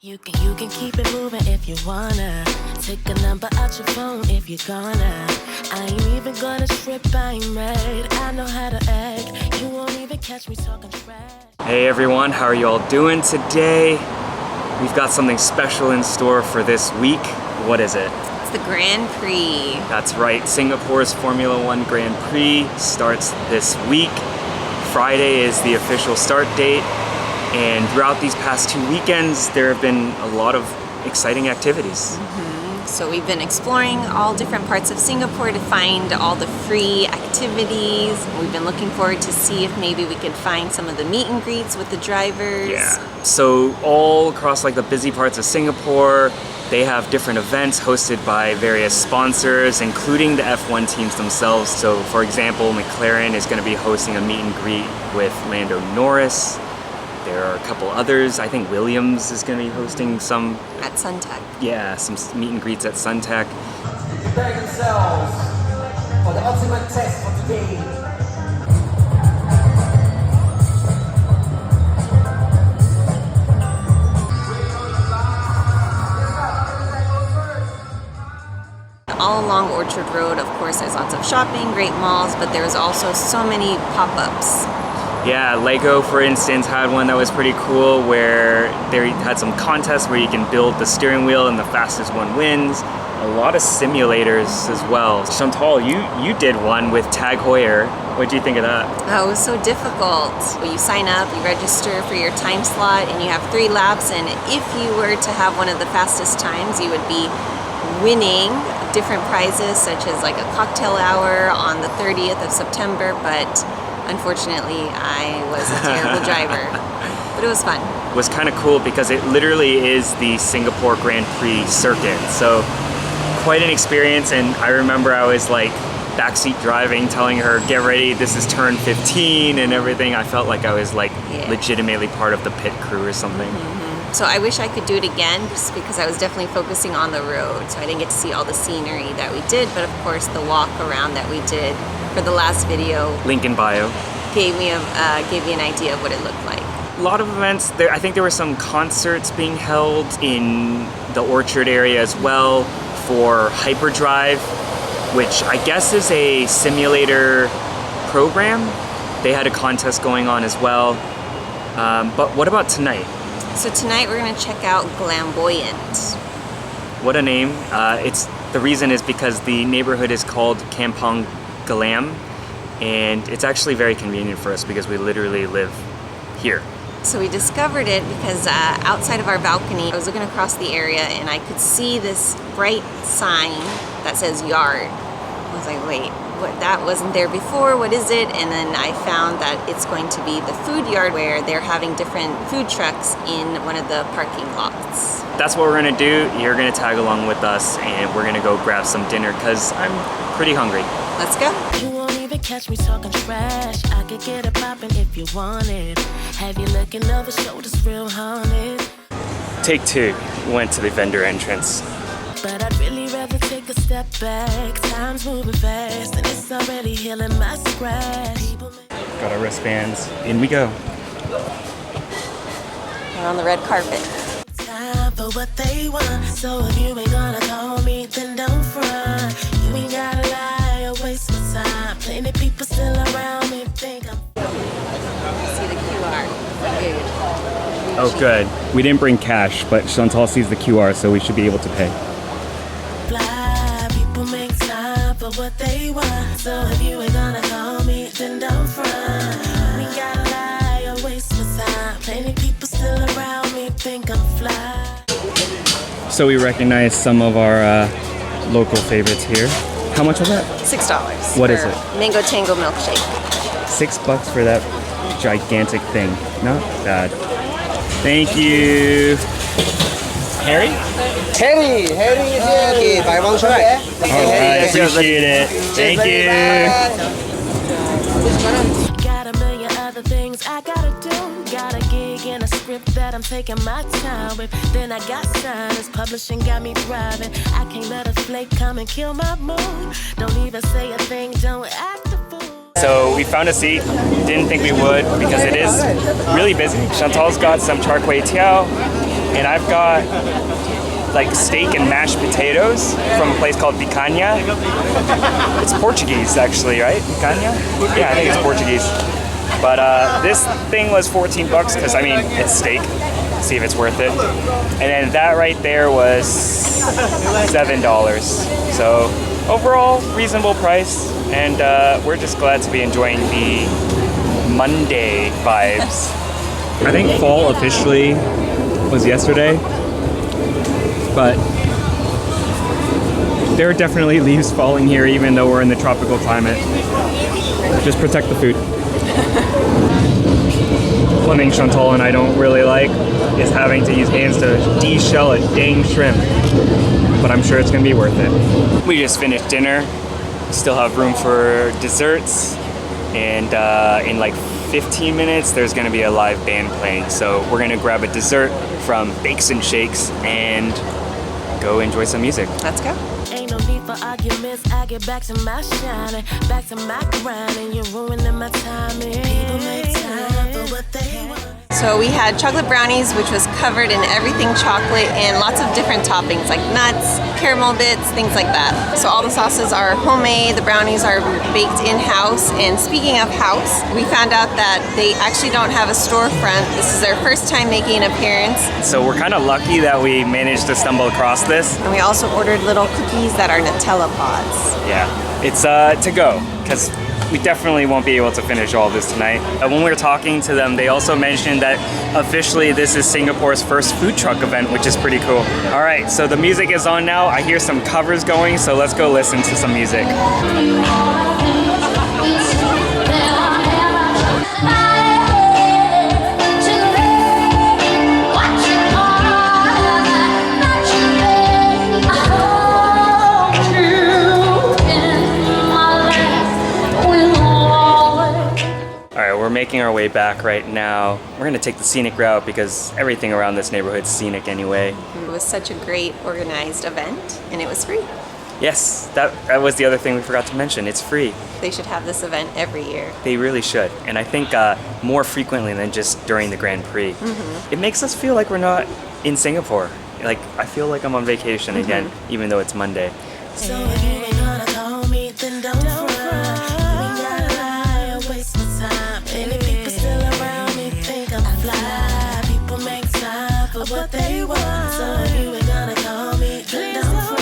You can keep it moving if you wanna. Take a number out your phone if you're gonna. I ain't even gonna strip, I ain't mad. I know how to act. You won't even catch me talking trash. Hey everyone, how are you all doing today? We've got something special in store for this week. What is it? It's the Grand Prix. That's right, Singapore's Formula One Grand Prix starts this week. Friday is the official start date. And throughout these past 2 weekends, there have been a lot of exciting activities. So we've been exploring all different parts of Singapore to find all the free activities. We've been looking forward to see if maybe we could find some of the meet and greets with the drivers. Yeah, so all across like the busy parts of Singapore, they have different events hosted by various sponsors, including the F1 teams themselves. So for example, McLaren is going to be hosting a meet and greet with Lando Norris. There are a couple others. I think Williams is going to be hosting some... At Suntec. Yeah, some meet and greets at Suntec. Prepare themselves for the ultimate test for today. All along Orchard Road, of course, there's lots of shopping, great malls, but there's also so many pop-ups. Yeah, Lego, for instance, had one that was pretty cool where they had some contests where you can build the steering wheel and the fastest one wins. A lot of simulators as well. Chantal, you did one with Tag Heuer. What did you think of that? Oh, it was so difficult. You sign up, you register for your time slot, and you have 3 laps, and if you were to have one of the fastest times, you would be winning different prizes, such as like a cocktail hour on the 30th of September, but unfortunately, I was a terrible driver, but it was fun. It was kind of cool because it literally is the Singapore Grand Prix circuit. So quite an experience, and I remember I was like backseat driving, telling her, get ready, this is turn 15 and everything. I felt like I was like legitimately part of the pit crew or something. So I wish I could do it again, just because I was definitely focusing on the road, so I didn't get to see all the scenery that we did, but of course the walk around that we did for the last video, Link in bio, gave me an idea of what it looked like. A lot of events. I think there were some concerts being held in the Orchard area as well for Hyperdrive, which I guess is a simulator program. They had a contest going on as well. But what about tonight? So tonight we're going to check out Glamboyant. What a name. The reason is because the neighborhood is called Kampong Glam, and it's actually very convenient for us because we literally live here. So we discovered it because outside of our balcony, I was looking across the area and I could see this bright sign that says yard. I was like, wait, what? That wasn't there before, what is it? And then I found that it's going to be the food yard where they're having different food trucks in one of the parking lots. That's what we're gonna do. You're gonna tag along with us and we're gonna go grab some dinner because I'm pretty hungry. Let's go. You won't even catch me talking trash. I could get it poppin' if you want it. Have you looking over shoulders real haunted? Take 2. Went to the vendor entrance. But I'd really rather take a step back. Time's moving fast and it's already healing my scratch. Got our wristbands. In we go. We're on the red carpet. Time for what they want. So if you ain't gonna call me, then don't front. You ain't gotta lie or waste my time. Plenty people still around me think I'm... See the QR. Good. Oh, good. We didn't bring cash, but Chantal sees the QR, so we should be able to pay. Fly, people make time for what they want. So if you ain't gonna call me, then don't front. You ain't gotta lie or waste my time. Plenty people still around me think I'm fly. So we recognize some of our local favorites here. How much was that? $6. What is it? Mango Tango milkshake. $6 for that gigantic thing. Not bad. Thank you. Harry? Harry is here. Okay, buy one shot. Alright, appreciate it. Thank you. Got a million other things I gotta do. Got a gig and a script that I'm taking my time with. Then I got signers, publishing got me thriving. I can't let a flake come and kill my mood. Don't even say a thing, don't act a fool. So we found a seat, didn't think we would because it is really busy. Chantal's got some char kway teow, and I've got like steak and mashed potatoes from a place called Picanha. It's Portuguese actually, right? Picanha? Yeah, I think it's Portuguese. But this thing was 14 bucks because I mean, it's steak. See if it's worth it. And then that right there was $7. So overall, reasonable price. And we're just glad to be enjoying the Monday vibes. I think fall officially was yesterday, but there are definitely leaves falling here even though we're in the tropical climate. Just protect the food. One thing Chantal and I don't really like is having to use hands to de-shell a dang shrimp, but I'm sure it's gonna be worth it. We just finished dinner, still have room for desserts, and in like 15 minutes there's gonna be a live band playing, so we're gonna grab a dessert from Bakes and Shakes and go enjoy some music. Let's go. Ain't no need for arguments. I get back to my shining, back to my grind, and you're ruining my timing. People make time for what they want. So we had chocolate brownies, which was covered in everything chocolate and lots of different toppings like nuts, caramel bits, things like that. So all the sauces are homemade, the brownies are baked in-house. And speaking of house, we found out that they actually don't have a storefront. This is their first time making an appearance. So we're kind of lucky that we managed to stumble across this. And we also ordered little cookies that are Nutella pods. Yeah, it's to go, because we definitely won't be able to finish all of this tonight. When we were talking to them, they also mentioned that officially this is Singapore's first food truck event, which is pretty cool. All right, so the music is on now. I hear some covers going, so let's go listen to some music. We're making our way back right now. We're gonna take the scenic route because everything around this neighborhood's scenic anyway. It was such a great organized event and it was free. Yes, that was the other thing we forgot to mention. It's free. They should have this event every year. They really should. And I think more frequently than just during the Grand Prix. It makes us feel like we're not in Singapore. Like, I feel like I'm on vacation again, even though it's Monday. So if you ain't gonna call me, then don't run. You ain't gotta lie or waste my time. Any people still around me think I'm fly. People make time for what they want. So if you ain't gonna call me, then don't run.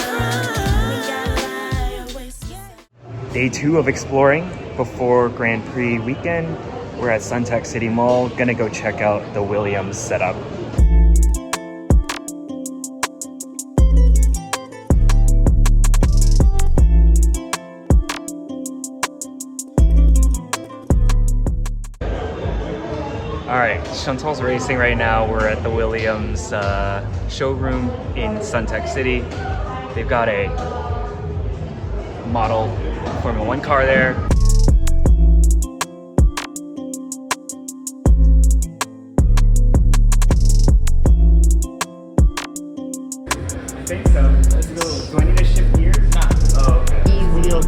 You ain't gotta lie or waste my time. Day 2 of exploring before Grand Prix weekend. We're at Suntec City Mall, gonna go check out the Williams setup. All right, Chantal's racing right now. We're at the Williams showroom in Suntec City. They've got a model Formula 1 car there. I think so. Let's go. Do I need to shift gears? No. Oh, okay. Easy.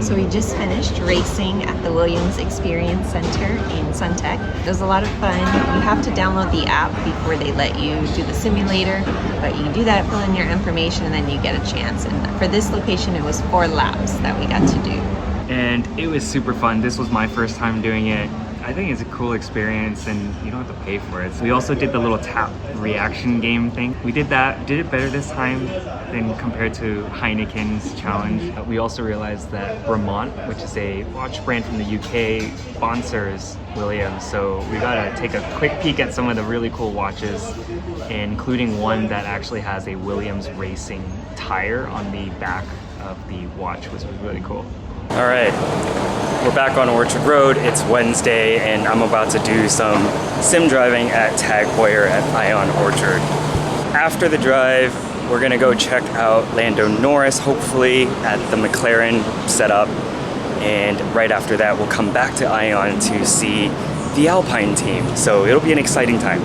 So we just finished racing at the Williams Experience Center in Suntec. It was a lot of fun. You have to download the app before they let you do the simulator, but you can do that, fill in your information, and then you get a chance. And for this location, it was 4 laps that we got to do. And it was super fun. This was my first time doing it. I think it's a cool experience and you don't have to pay for it. We also did the little tap reaction game thing. We did that, did it better this time than compared to Heineken's challenge. We also realized that Vermont, which is a watch brand from the UK, sponsors Williams. So we gotta take a quick peek at some of the really cool watches, including one that actually has a Williams racing tire on the back of the watch, which was really cool. All right, we're back on Orchard Road. It's Wednesday and I'm about to do some sim driving at Tag Heuer at Ion Orchard. After the drive, we're gonna go check out Lando Norris, hopefully, at the McLaren setup. and right after that we'll come back to Ion to see the Alpine team. So it'll be an exciting time.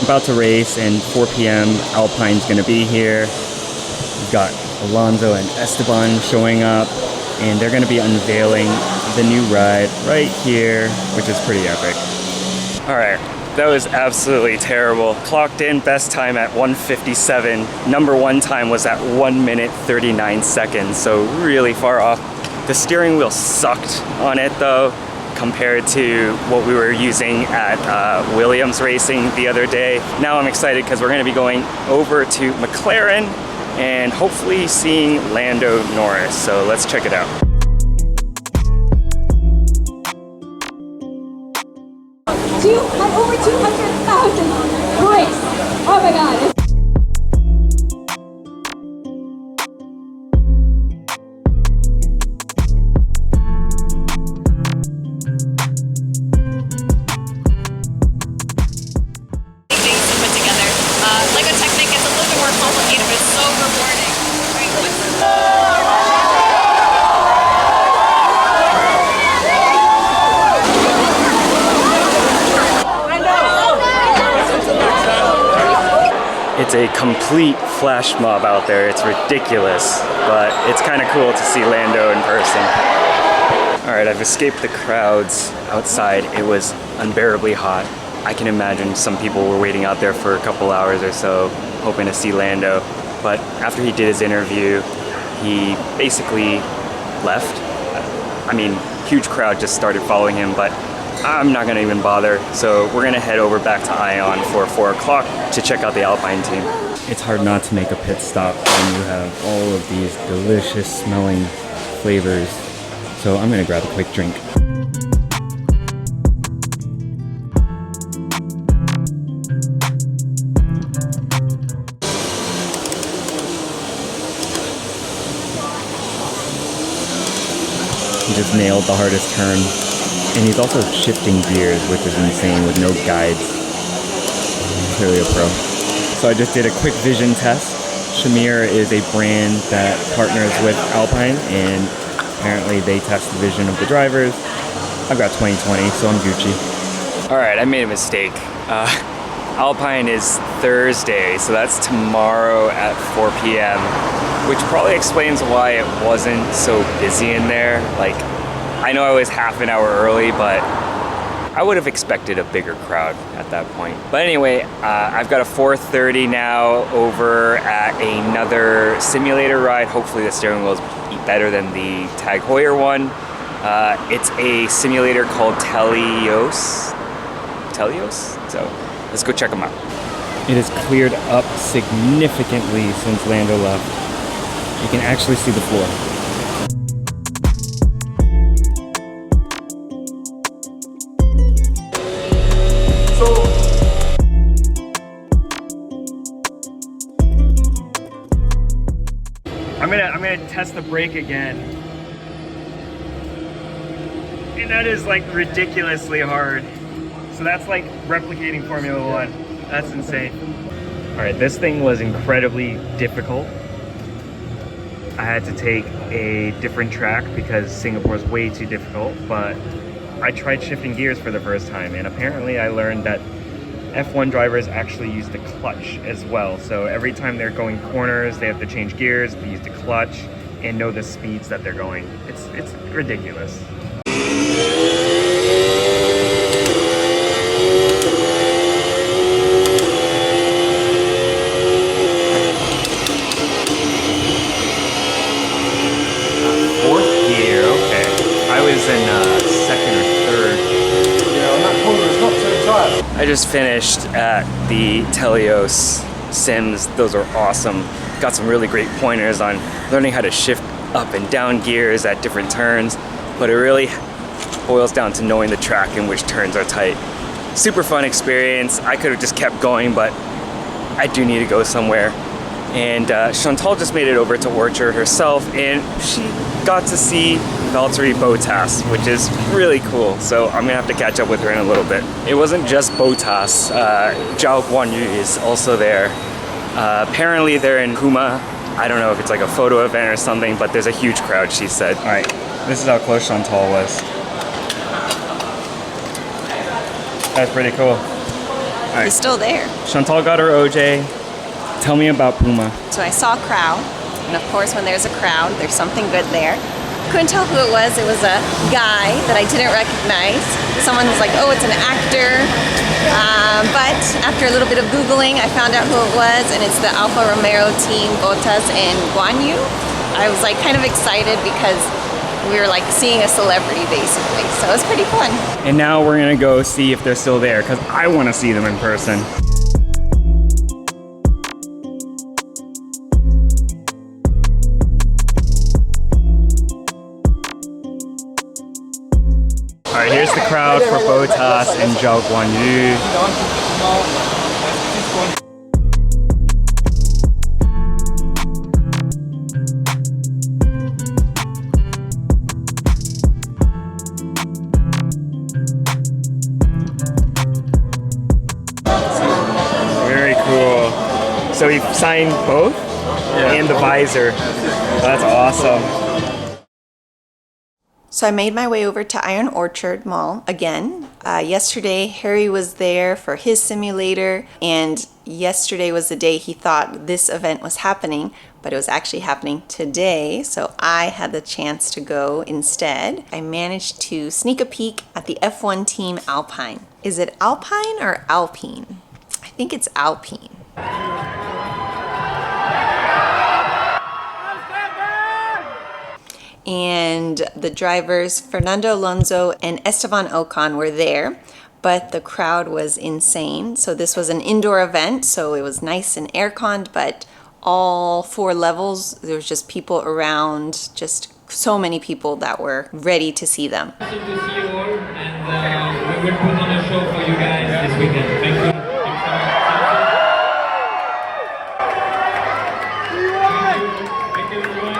About to race, and 4 p.m. Alpine's gonna be here. We've got Alonso and Esteban showing up, and they're gonna be unveiling the new ride right here, which is pretty epic. All right, that was absolutely terrible. Clocked in best time at 1:57. Number one time was at 1 minute 39 seconds, so really far off. The steering wheel sucked on it though, compared to what we were using at Williams Racing the other day. Now I'm excited because we're going to be going over to McLaren and hopefully seeing Lando Norris. So let's check it out. Over 200,000 points. Oh my god. Technic is a little bit more complicated, but it's so rewarding. It's a complete flash mob out there. It's ridiculous, but it's kind of cool to see Lando in person. All right, I've escaped the crowds outside. It was unbearably hot. I can imagine some people were waiting out there for a couple hours or so, hoping to see Lando. But after he did his interview, he basically left. I mean, huge crowd just started following him, but I'm not gonna even bother. So we're gonna head over back to Ion for 4 o'clock to check out the Alpine team. It's hard not to make a pit stop when you have all of these delicious smelling flavors. So I'm gonna grab a quick drink. He just nailed the hardest turn. And he's also shifting gears, which is insane with no guides. Clearly a pro. So I just did a quick vision test. Shamir is a brand that partners with Alpine, and apparently they test the vision of the drivers. I've got 20/20, so I'm Gucci. All right, I made a mistake. Alpine is Thursday, so that's tomorrow at 4 p.m., which probably explains why it wasn't so busy in there. Like, I know I was half an hour early, but I would have expected a bigger crowd at that point. But anyway, I've got a 4:30 now over at another simulator ride. Hopefully the steering wheel is better than the Tag Heuer one. It's a simulator called Teleios. So let's go check them out. It has cleared up significantly since Lando left. You can actually see the floor. I'm gonna test the brake again. And that is like ridiculously hard. So that's like replicating Formula One. That's insane. All right, this thing was incredibly difficult. I had to take a different track because Singapore is way too difficult, but I tried shifting gears for the first time, and apparently I learned that F1 drivers actually use the clutch as well. So every time they're going corners, they have to change gears, they use the clutch, and know the speeds that they're going. It's ridiculous. Fourth gear, okay. I was in second or third. Yeah, and that corner is not too tight. I just finished at the Teleios sims. Those are awesome. Got some really great pointers on learning how to shift up and down gears at different turns, but it really boils down to knowing the track and which turns are tight. Super fun experience. I could have just kept going, but I do need to go somewhere. And Chantal just made it over to Orchard herself, and she got to see Valtteri Bottas, which is really cool. So I'm gonna have to catch up with her in a little bit. It wasn't just Bottas. Zhou Guanyu is also there. Apparently they're in Puma. I don't know if it's like a photo event or something, but there's a huge crowd, she said. All right, this is how close Chantal was. That's pretty cool. All right. He's still there. Chantal got her OJ. Tell me about Puma. So I saw a crowd, and of course when there's a crowd, there's something good there. Couldn't tell who it was. It was a guy that I didn't recognize. Someone was like, oh, it's an actor. But after a little bit of Googling, I found out who it was, and it's the Alfa Romeo team, Bottas and Guanyu. I was like kind of excited because we were like seeing a celebrity basically. So it was pretty fun. And now we're gonna go see if they're still there because I want to see them in person. All right, here's the crowd for Bottas and Zhou Guanyu. Very cool. So he signed both? Yeah. And the visor. That's awesome. So I made my way over to Iron Orchard Mall again. Yesterday, Harry was there for his simulator, and yesterday was the day he thought this event was happening, but it was actually happening today, so I had the chance to go instead. I managed to sneak a peek at the F1 team Alpine. Is it Alpine or Alpine? I think it's Alpine. And the drivers Fernando, Alonso, and Esteban Ocon were there, but the crowd was insane. So this was an indoor event, so it was nice and air-conned, but all 4 levels, there was just people around, just so many people that were ready to see them. Awesome to see you all, and we will put on a show for you guys this weekend. Thank you. Thank you, everyone.